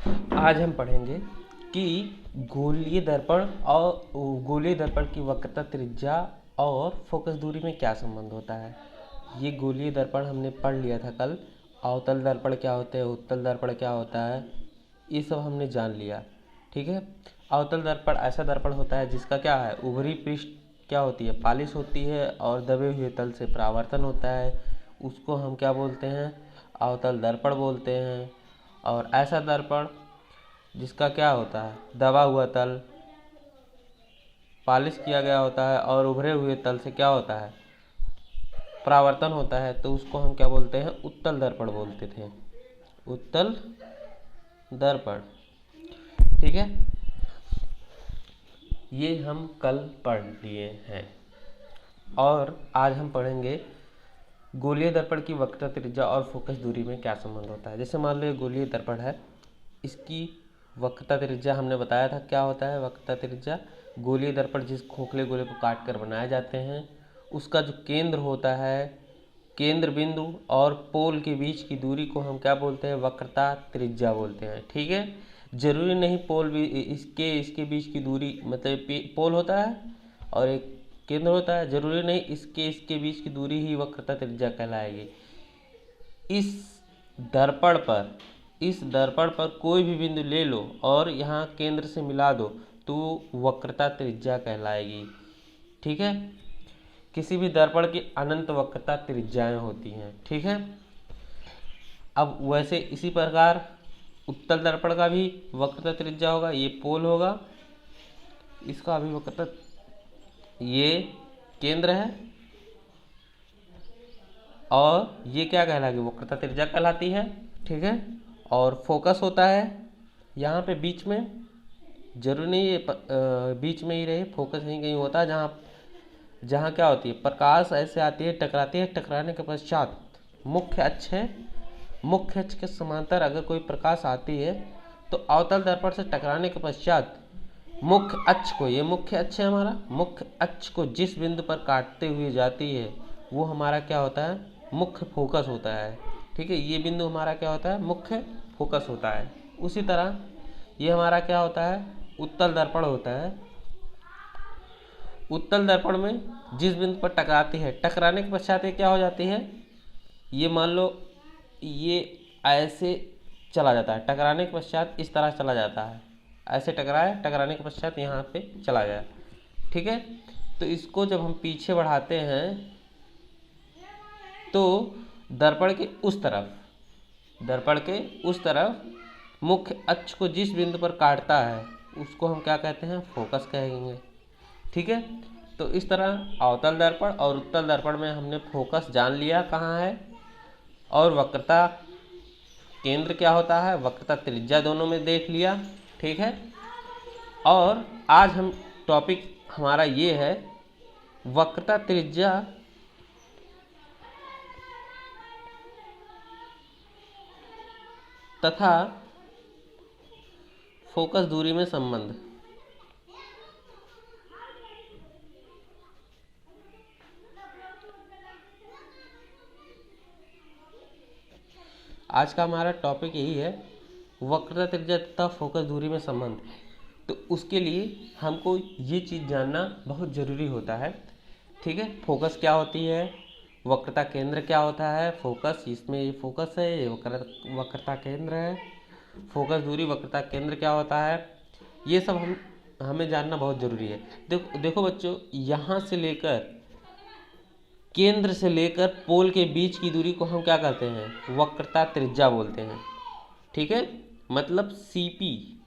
आज हम पढ़ेंगे कि गोलीय दर्पण और गोलीय दर्पण की वक्रता त्रिज्या और फोकस दूरी में क्या संबंध होता है। ये गोलीय दर्पण हमने पढ़ लिया था कल। अवतल दर्पण क्या होते हैं, उत्तल दर्पण क्या होता है, ये सब हमने जान लिया। ठीक है। अवतल दर्पण ऐसा दर्पण होता है जिसका क्या है, ऊपरी पृष्ठ क्या होती है, पालिश होती है और दबे हुए तल से परावर्तन होता है। उसको हम क्या बोलते हैं, अवतल दर्पण बोलते हैं। और ऐसा दर्पण जिसका क्या होता है, दबा हुआ तल, पालिश किया गया होता है और उभरे हुए तल से क्या होता है, परावर्तन होता है, तो उसको हम क्या बोलते हैं, उत्तल दर्पण बोलते थे। उत्तल दर्पण। ठीक है, ये हम कल पढ़ लिए हैं। और आज हम पढ़ेंगे गोलीय दर्पण की वक्रता त्रिज्या और फोकस दूरी में क्या संबंध होता है। जैसे मान लो ये गोलीय दर्पण है, इसकी वक्रता त्रिज्या हमने बताया था क्या होता है। वक्रता त्रिज्या गोलीय दर्पण जिस खोखले गोले को काट कर बनाए जाते हैं, उसका जो केंद्र होता है, केंद्र बिंदु और पोल के बीच की दूरी को हम क्या बोलते हैं, वक्रता त्रिज्या बोलते हैं। ठीक है, जरूरी नहीं पोल भी इसके बीच की दूरी, मतलब पोल होता है और एक केंद्र होता है, जरूरी नहीं इसके बीच की दूरी ही वक्रता त्रिज्या कहलाएगी। इस दर्पण पर कोई भी बिंदु ले लो और यहाँ केंद्र से मिला दो तो वक्रता त्रिज्या कहलाएगी। ठीक है, किसी भी दर्पण की अनंत वक्रता त्रिज्याएं होती हैं। ठीक है, अब वैसे इसी प्रकार उत्तल दर्पण का भी वक्रता त्रिज्या होगा, ये पोल होगा, इसका भी वक्रता, ये केंद्र है और ये क्या कहलाएगी, वक्रता त्रिज्या कहलाती है। ठीक है, और फोकस होता है यहाँ पे बीच में, जरूरी नहीं ये बीच में ही रहे, फोकस कहीं कहीं होता है जहाँ जहाँ क्या होती है, प्रकाश ऐसे आती है, टकराती है, टकराने के पश्चात मुख्य अक्ष है, मुख्य अक्ष के समांतर अगर कोई प्रकाश आती है तो अवतल दर्पण से टकराने के पश्चात मुख्य अक्ष को, ये मुख्य अक्ष है हमारा, मुख्य अक्ष को जिस बिंदु पर काटते हुए जाती है वो हमारा क्या होता है, मुख्य फोकस होता है। ठीक है, ये बिंदु हमारा क्या होता है, मुख्य फोकस होता है। उसी तरह ये हमारा क्या होता है, उत्तल दर्पण होता है। उत्तल दर्पण में जिस बिंदु पर टकराती है, टकराने के पश्चात ये क्या हो जाती है, ये मान लो ये ऐसे चला जाता है, टकराने के पश्चात इस तरह चला जाता है, ऐसे टकराए, टकराने के पश्चात यहाँ पे चला गया। ठीक है, तो इसको जब हम पीछे बढ़ाते हैं तो दर्पण के उस तरफ मुख्य अक्ष को जिस बिंदु पर काटता है उसको हम क्या कहते हैं, फोकस कहेंगे। ठीक है, तो इस तरह अवतल दर्पण और उत्तल दर्पण में हमने फोकस जान लिया कहाँ है, और वक्रता केंद्र क्या होता है, वक्रता त्रिज्या दोनों में देख लिया। ठीक है, और आज हम टॉपिक हमारा ये है वक्रता त्रिज्या तथा फोकस दूरी में संबंध। आज का हमारा टॉपिक यही है, वक्रता त्रिज्या तथा फोकस दूरी में संबंध। तो उसके लिए हमको ये चीज़ जानना बहुत ज़रूरी होता है। ठीक है, फोकस क्या होती है, वक्रता केंद्र क्या होता है, फोकस, इसमें ये फोकस है, ये वक्रता केंद्र है, फोकस दूरी, वक्रता केंद्र क्या होता है, ये सब हमें जानना बहुत ज़रूरी है। देखो बच्चों, यहाँ से लेकर केंद्र से लेकर पोल के बीच की दूरी को हम क्या कहते हैं, वक्रता त्रिज्या बोलते हैं। ठीक है, मतलब सीपी,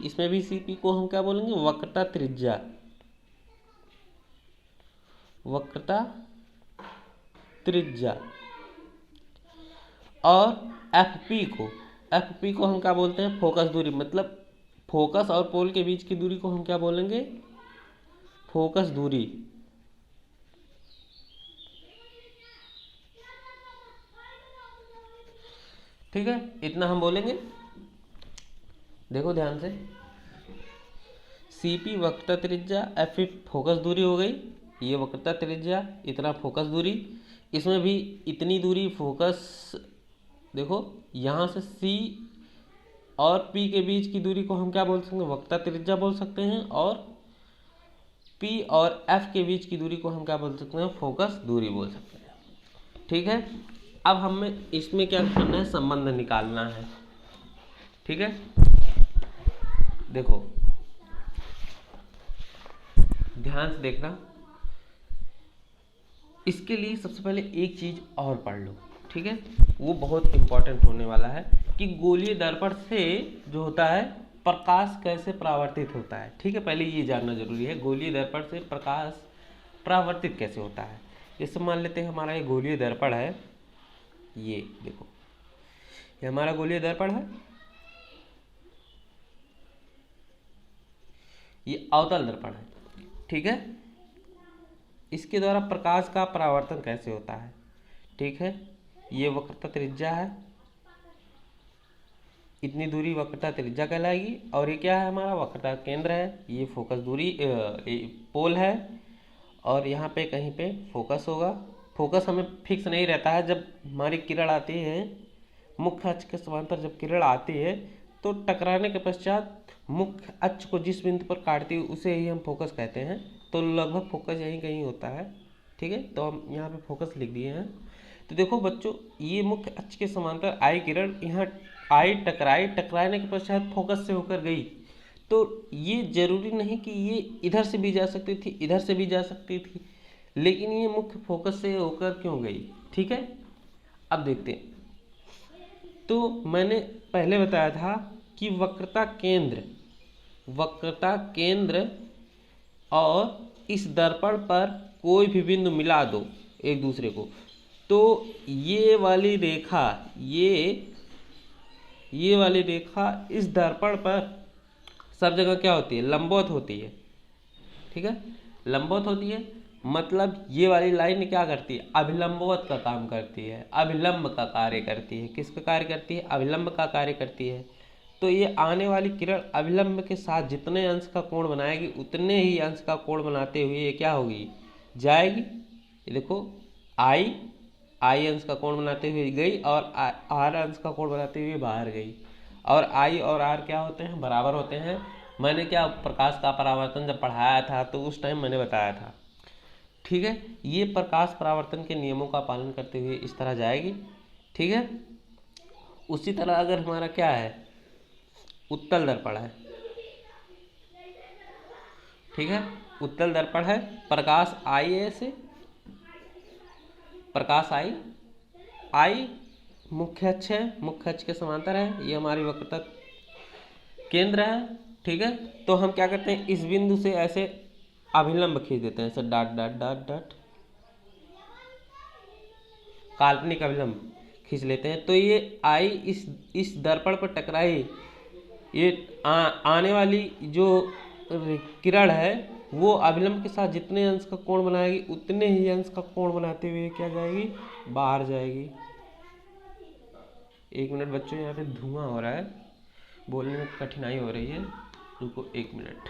इसमें भी सीपी को हम क्या बोलेंगे, वक्रता त्रिज्या, वक्रता त्रिज्या। और एफपी को हम क्या बोलते हैं, फोकस दूरी, मतलब फोकस और पोल के बीच की दूरी को हम क्या बोलेंगे, फोकस दूरी। ठीक है, इतना हम बोलेंगे। देखो ध्यान से, सीपी वक्रता त्रिज्या, एफ फोकस दूरी हो गई, ये वक्रता त्रिज्या, इतना फोकस दूरी, इसमें भी इतनी दूरी फोकस। देखो यहाँ से सी और P के बीच की दूरी को हम क्या बोल सकते हैं, वक्रता त्रिज्या बोल सकते हैं, और P और F के बीच की दूरी को हम क्या बोल सकते हैं, फोकस दूरी बोल सकते हैं। ठीक है, अब हमें इसमें क्या करना है, संबंध निकालना है। ठीक है, देखो ध्यान से देखना, इसके लिए सबसे पहले एक चीज और पढ़ लो। ठीक है, वो बहुत इंपॉर्टेंट होने वाला है कि गोलीय दर्पण से जो होता है प्रकाश कैसे परावर्तित होता है। ठीक है, पहले ये जानना जरूरी है, गोलीय दर्पण से प्रकाश परावर्तित कैसे होता है। जैसे मान लेते हैं हमारा ये गोलीय दर्पण है, ये देखो ये हमारा गोलीय दर्पण है, ये अवतल दर्पण है। ठीक है, इसके द्वारा प्रकाश का परावर्तन कैसे होता है। ठीक है, ये वक्रता त्रिज्या है, इतनी दूरी वक्रता त्रिज्या कहलाएगी, और ये क्या है, हमारा वक्रता केंद्र है, ये फोकस दूरी पोल है, और यहाँ पे कहीं पे फोकस होगा। फोकस हमें फिक्स नहीं रहता है, जब हमारी किरण आती है मुख्य अक्ष के समांतर, जब किरण आती है तो टकराने के पश्चात मुख्य अक्ष को जिस बिंदु पर काटती है उसे ही हम फोकस कहते हैं। तो लगभग फोकस यहीं कहीं होता है। ठीक है, तो हम यहाँ पे फोकस लिख दिए हैं। तो देखो बच्चों, ये मुख्य अक्ष के समांतर आई किरण यहाँ आई, टकराने के पश्चात फोकस से होकर गई। तो ये जरूरी नहीं कि ये इधर से भी जा सकती थी, इधर से भी जा सकती थी, लेकिन ये मुख्य फोकस से होकर क्यों गई। ठीक है, अब देखते हैं। तो मैंने पहले बताया था कि वक्रता केंद्र और इस दर्पण पर कोई भी बिंदु मिला दो एक दूसरे को, तो ये वाली रेखा इस दर्पण पर सब जगह क्या होती है, लंबवत होती है। ठीक है, लंबवत होती है, मतलब ये वाली लाइन क्या करती है, अभिलंबवत का काम करती है, अभिलंब का कार्य करती है। किसका कार्य करती है, अभिलंब का कार्य करती है। तो ये आने वाली किरण अभिलंब के साथ जितने अंश का कोण बनाएगी उतने ही अंश का कोण बनाते हुए ये क्या होगी, जाएगी। ये देखो आई अंश का कोण बनाते हुए गई, और आर अंश का कोण बनाते हुए बाहर गई। और आई और आर क्या होते हैं, बराबर होते हैं। मैंने क्या प्रकाश का परावर्तन जब पढ़ाया था तो उस टाइम मैंने बताया था। ठीक है, ये प्रकाश परावर्तन के नियमों का पालन करते हुए इस तरह जाएगी। ठीक है, उसी तरह अगर हमारा क्या है, उत्तल दर्पण है। ठीक है, उत्तल दर्पण है, प्रकाश आई ऐसे, प्रकाश आई मुख्य अक्ष है, मुख्य अक्ष के समांतर है, ये हमारी वक्रता केंद्र है। ठीक है, तो हम क्या करते हैं, इस बिंदु से ऐसे अभिलंब खींच देते हैं, ऐसे डॉट डॉट डॉट डॉट, काल्पनिक अभिलंब खींच लेते हैं। तो ये आई इस दर्पण पर टकराई, ये आने वाली जो किरण है वो अभिलंब के साथ जितने अंश का कोण बनाएगी उतने ही अंश का कोण बनाते हुए क्या जाएगी, बाहर जाएगी। एक मिनट बच्चों, यहाँ पे धुआं हो रहा है, बोलने में कठिनाई हो रही है, रुको एक मिनट।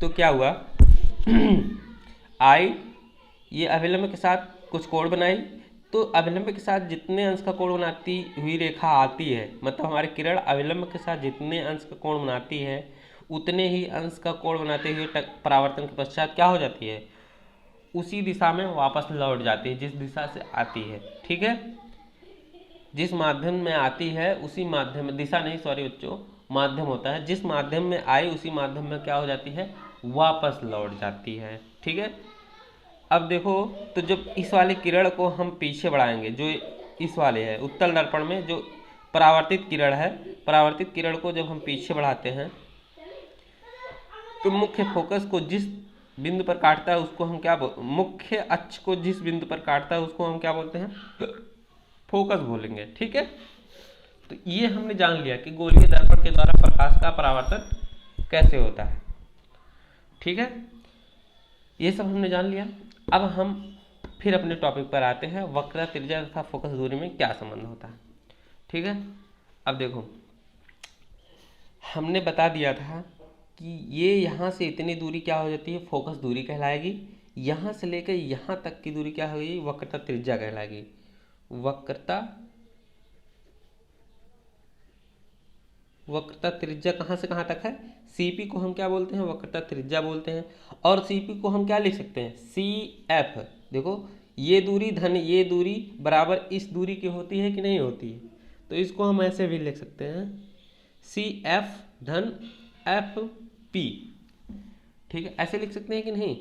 तो क्या हुआ, आई ये अभिलंब के साथ कुछ कोण बनाई, तो अभिलंब के साथ जितने अंश का कोण बनाती हुई रेखा आती है, मतलब हमारी किरण अभिलंब के साथ जितने अंश का कोण बनाती है उतने ही अंश का कोण बनाते हुए परावर्तन के पश्चात क्या हो जाती है, उसी दिशा में वापस लौट जाती है जिस दिशा से आती है। ठीक है, जिस माध्यम में आती है उसी माध्यम में, दिशा नहीं सॉरी बच्चों, माध्यम होता है, जिस माध्यम में आई उसी माध्यम में क्या हो जाती है, वापस लौट जाती है। ठीक है, अब देखो, तो जब इस वाली किरण को हम पीछे बढ़ाएंगे, जो इस वाले है उत्तल दर्पण में जो परावर्तित किरण है, परावर्तित किरण को जब हम पीछे बढ़ाते हैं तो मुख्य फोकस को जिस बिंदु पर काटता है उसको हम क्या मुख्य अक्ष को जिस बिंदु पर काटता है उसको हम क्या बोलते हैं, फोकस बोलेंगे। ठीक है, तो ये हमने जान लिया कि गोलीय दर्पण के द्वारा प्रकाश का परावर्तन कैसे होता है। ठीक है, ये सब हमने जान लिया। अब हम फिर अपने टॉपिक पर आते हैं, वक्रता त्रिज्या तथा फोकस दूरी में क्या संबंध होता है। ठीक है, अब देखो हमने बता दिया था कि ये यहाँ से इतनी दूरी क्या हो जाती है, फोकस दूरी कहलाएगी। यहाँ से लेकर यहाँ तक की दूरी क्या होगी, वक्रता त्रिज्या कहलाएगी। वक्रता त्रिज्या कहाँ से कहाँ तक है, सीपी को हम क्या बोलते हैं, वक्रता त्रिज्या बोलते हैं। और सीपी को हम क्या लिख सकते हैं, सी एफ। देखो ये दूरी धन ये दूरी बराबर इस दूरी की होती है कि नहीं होती है, तो इसको हम ऐसे भी लिख सकते हैं, सी एफ धन एफ पी। ठीक है, ऐसे लिख सकते हैं कि नहीं।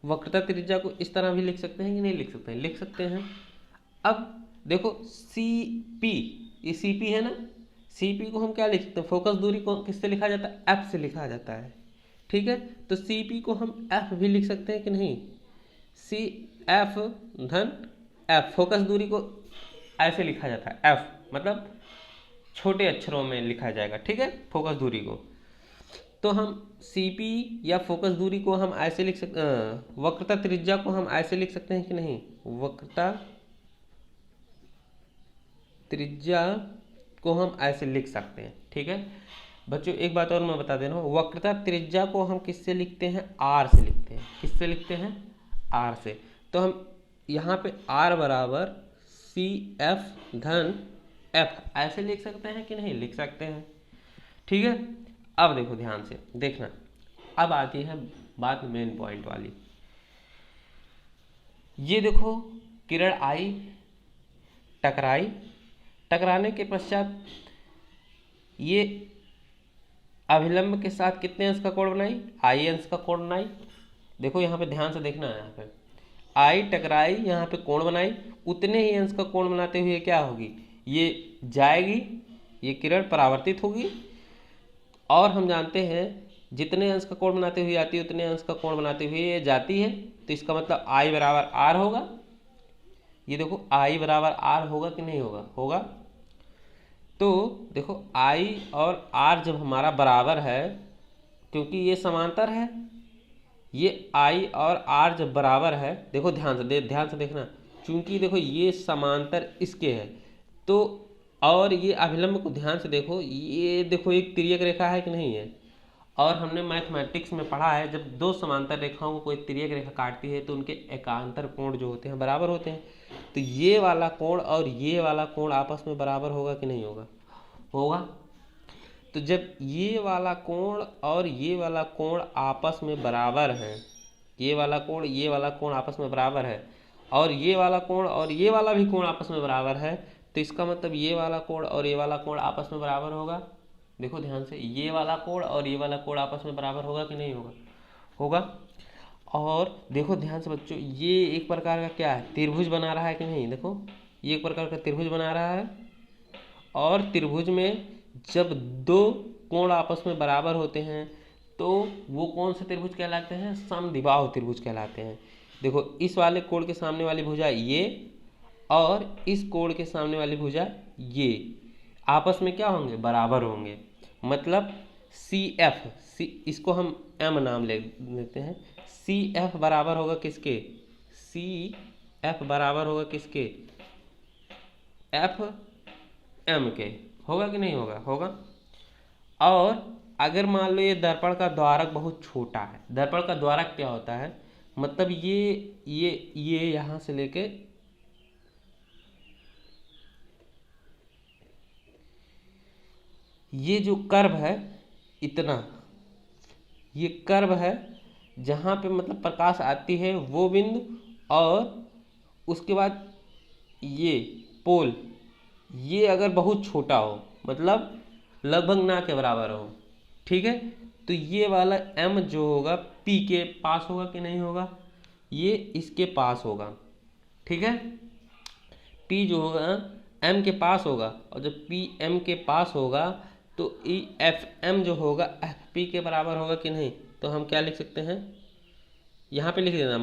वक्रता त्रिज्या को इस तरह भी लिख सकते हैं कि नहीं लिख सकते हैं, लिख सकते हैं। अब देखो सी पी, ये सी पी है ना, सी पी को हम क्या लिख सकते हैं, फोकस दूरी को किससे लिखा जाता है, एफ से लिखा जाता है। ठीक है, तो सी पी को हम एफ भी लिख सकते हैं कि नहीं, सी एफ धन एफ। फोकस दूरी को ऐसे लिखा जाता है, एफ मतलब छोटे अक्षरों में लिखा जाएगा। ठीक है, फोकस दूरी को तो हम सीपी या फोकस दूरी को हम ऐसे लिख सकते, वक्रता त्रिज्या को हम ऐसे लिख सकते हैं कि नहीं, वक्रता त्रिज्या को हम ऐसे लिख सकते हैं। ठीक है बच्चों, एक बात और मैं बता दे रहा हूँ, वक्रता त्रिज्या को हम किससे लिखते हैं, आर से लिखते हैं। किससे लिखते हैं, आर से। तो हम यहाँ पे आर बराबर सी एफ धन एफ ऐसे लिख सकते हैं कि नहीं, लिख सकते हैं। ठीक है, अब देखो ध्यान से देखना, अब आती है बात मेन पॉइंट वाली। ये देखो किरण आई, टकराई, टकराने के पश्चात ये अभिलंब के साथ कितने अंश का कोण बनाई, आई अंश का कोण बनाई। देखो यहाँ पे ध्यान से देखना है, यहाँ पे आई टकराई, यहाँ पे कोण बनाई, उतने ही अंश का कोण बनाते हुए क्या होगी, ये जाएगी, ये किरण परावर्तित होगी। और हम जानते हैं जितने अंश का कोण बनाते हुए आती है उतने अंश का कोण बनाते हुए ये जाती है, तो इसका मतलब आई बराबर आर होगा। ये देखो आई बराबर आर होगा कि नहीं होगा, होगा। तो देखो आई और आर जब हमारा बराबर है, क्योंकि ये समांतर है, ये आई और आर जब बराबर है, देखो ध्यान से देखना, चूंकि देखो ये समांतर इसके है, तो और ये अभिलंब को ध्यान से देखो, ये देखो एक तिर्यक रेखा है कि नहीं है। और हमने मैथमेटिक्स में पढ़ा है, जब दो समांतर रेखाओं को कोई तिर्यक रेखा काटती है तो उनके एकांतर कोण जो होते हैं बराबर होते हैं। तो ये वाला कोण और ये वाला कोण आपस में बराबर होगा कि नहीं होगा, होगा। तो जब ये वाला कोण और ये वाला कोण आपस में बराबर है, ये वाला कोण आपस में बराबर है, और ये वाला कोण और ये वाला भी कोण आपस में बराबर है, तो इसका मतलब ये वाला कोण और ये वाला कोण आपस में बराबर होगा। देखो ध्यान से, ये वाला कोण और ये वाला कोण आपस में बराबर होगा कि नहीं होगा, होगा। और देखो ध्यान से बच्चों, ये एक प्रकार का क्या है, त्रिभुज बना रहा है कि नहीं। देखो ये एक प्रकार का त्रिभुज बना रहा है, और त्रिभुज में जब दो कोण आपस में बराबर होते हैं तो वो कौन से त्रिभुज कहलाते हैं, समद्विबाहु त्रिभुज कहलाते हैं। देखो इस वाले कोण के सामने वाली भुजा ये, और इस कोण के सामने वाली भुजा ये आपस में क्या होंगे, बराबर होंगे। मतलब सी एफ, इसको हम एम नाम लेते हैं, सी एफ बराबर होगा किसके, सी एफ बराबर होगा किसके, एफ एम के। होगा कि नहीं होगा, होगा। और अगर मान लो ये दर्पण का द्वारक बहुत छोटा है, दर्पण का द्वारक क्या होता है, मतलब ये यहाँ से लेके ये जो कर्व है इतना, ये कर्व है जहाँ पे मतलब प्रकाश आती है वो बिंदु, और उसके बाद ये पोल, ये अगर बहुत छोटा हो, मतलब लगभग ना के बराबर हो, ठीक है, तो ये वाला m जो होगा p के पास होगा कि नहीं होगा, ये इसके पास होगा। ठीक है, p जो होगा m के पास होगा, और जब p m के पास होगा तो ई एफ एम जो होगा एफ पी के बराबर होगा कि नहीं। तो हम क्या लिख सकते हैं, यहाँ पे लिख देना,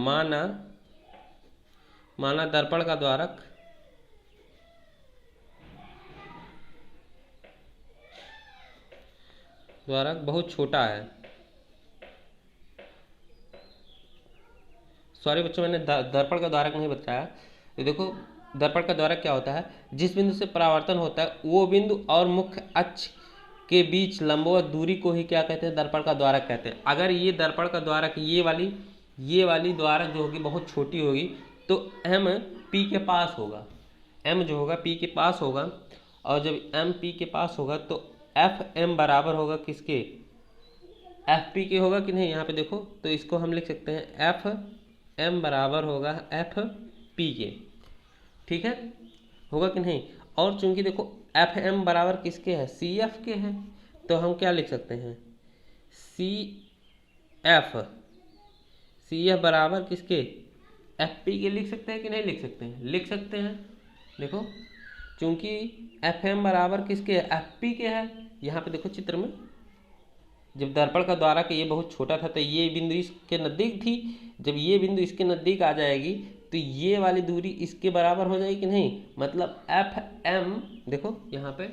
माना दर्पण का द्वारक बहुत छोटा है। सॉरी बच्चों, मैंने दर्पण का द्वारक नहीं बताया। तो देखो दर्पण का द्वारक क्या होता है, जिस बिंदु से परावर्तन होता है वो बिंदु और मुख्य अक्ष के बीच लंबवत दूरी को ही क्या कहते हैं, दर्पण का द्वारक कहते हैं। अगर ये दर्पण का द्वारक ये वाली द्वारक जो होगी बहुत छोटी होगी तो m p के पास होगा, m जो होगा p के पास होगा, और जब m p के पास होगा तो एफ m बराबर होगा किसके, एफ पी के होगा कि नहीं। यहाँ पे देखो तो इसको हम लिख सकते हैं एफ m बराबर होगा एफ पी के, ठीक है, होगा कि नहीं। और चूंकि देखो एफ m बराबर किसके है, सी एफ के है, तो हम क्या लिख सकते हैं, सी एफ बराबर किसके, एफ पी के लिख सकते हैं कि नहीं लिख सकते हैं, लिख सकते हैं। देखो चूंकि एफ m बराबर किसके, एफ पी के है। यहाँ पे देखो चित्र में जब दर्पण का द्वारक ये बहुत छोटा था तो ये बिंदु इसके नज़दीक थी, जब ये बिंदु इसके नज़दीक आ जाएगी तो ये वाली दूरी इसके बराबर हो जाएगी कि नहीं, मतलब एफ m, देखो यहाँ पे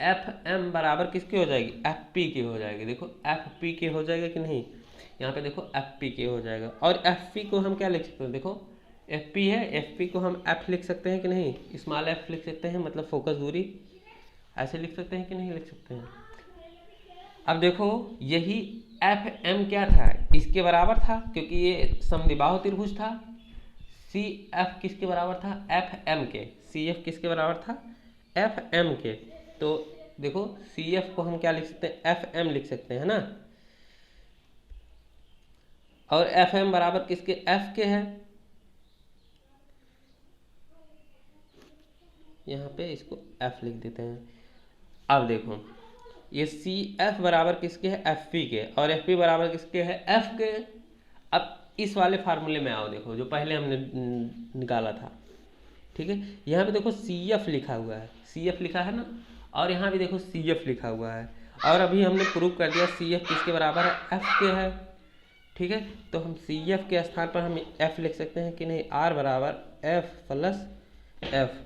एफ m बराबर किसके हो जाएगी, एफ पी के हो जाएगी। देखो एफ पी के हो जाएगा कि नहीं, यहाँ पे देखो एफ पी के हो जाएगा। और एफ पी को हम क्या लिख सकते हैं, देखो एफ पी है, एफ पी को हम एफ लिख सकते हैं कि नहीं, स्मॉल एफ लिख सकते हैं, मतलब फोकस दूरी ऐसे लिख सकते हैं कि नहीं लिख सकते हैं। अब देखो यही एफ m क्या था, इसके बराबर था, क्योंकि ये समद्विबाहु त्रिभुज था। सी एफ किसके बराबर था, एफ m के, सी एफ किसके बराबर था, एफ m के। तो देखो सी एफ को हम क्या लिख सकते हैं, एफ m लिख सकते हैं ना, और एफ m बराबर किसके, एफ के है। यहाँ पे इसको एफ लिख देते हैं। अब देखो ये सी एफ बराबर किसके है, एफ पी के, और एफ पी बराबर किसके है, एफ के। अब इस वाले फार्मूले में आओ, देखो जो पहले हमने निकाला था, ठीक है। यहाँ पे देखो सी एफ लिखा हुआ है, सी एफ लिखा है ना, और यहाँ भी देखो सी एफ लिखा हुआ है, और अभी हमने प्रूव कर दिया सी एफ किसके बराबर है, एफ के है, ठीक है। तो हम सी एफ के स्थान पर हम एफ लिख सकते हैं कि नहीं, आर बराबर एफ प्लस एफ।